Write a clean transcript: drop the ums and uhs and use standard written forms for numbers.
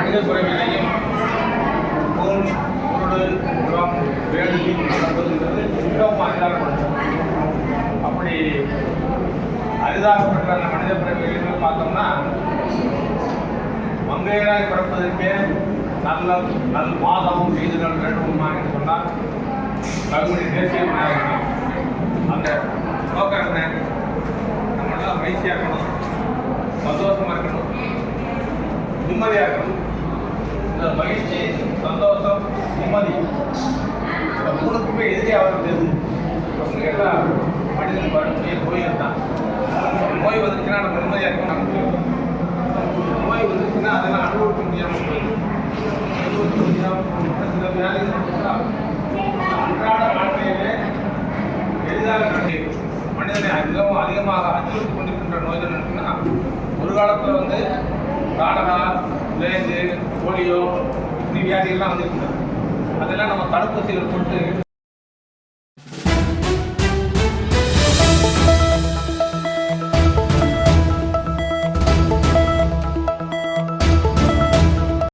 மனித குறைவினையும் பொருள் உரம் வேள்வி நடப்பதுங்கிறது மிகவும் அரிதாகப்பட்டது. அப்படி அரிதாகப்பட்ட அந்த மனித பிறவிகளை பார்த்தோம்னா மங்கையராய் பிறப்பதற்கே நல்ல மாதமும் செய்திகள் வேண்டுமா என்று சொன்னால் கல்முனை தேசிய விநாயகர் அந்த நோக்கம் என்ன? நம்மளாம் மகிழ்ச்சியாக இருக்கணும், சந்தோஷமாக இருக்கணும், நிம்மதியாக இருக்கணும். இந்த மகிழ்ச்சி, சந்தோஷம், நிம்மதி இந்த மூணுக்குமே எதிரியாக வருது அப்படின்னு கேட்டால் மனிதன் வரக்கூடிய நோய்கள் தான். நோய் வந்துச்சுன்னா நம்ம நிம்மதியாக இருக்கணும். நோய் வந்துச்சுன்னா அதெல்லாம் அனுபவிக்க முடியாமல் போயிடும். அனுபவிக்க முடியாமல் சில வேலைகள் அன்றாட வாழ்க்கையிலே எளிதாக கண்டு மனிதனை மிகவும் அதிகமாக அச்சுறுத்தி கொண்டிருக்கின்ற நோய்கள் இருக்குன்னா ஒரு காலத்தில் காடகா, பிளேகு, போலியோ இப்படி வியாதிகள்லாம் வந்துருக்குங்க. அதெல்லாம் நம்ம தடுப்பூசிகள் போட்டு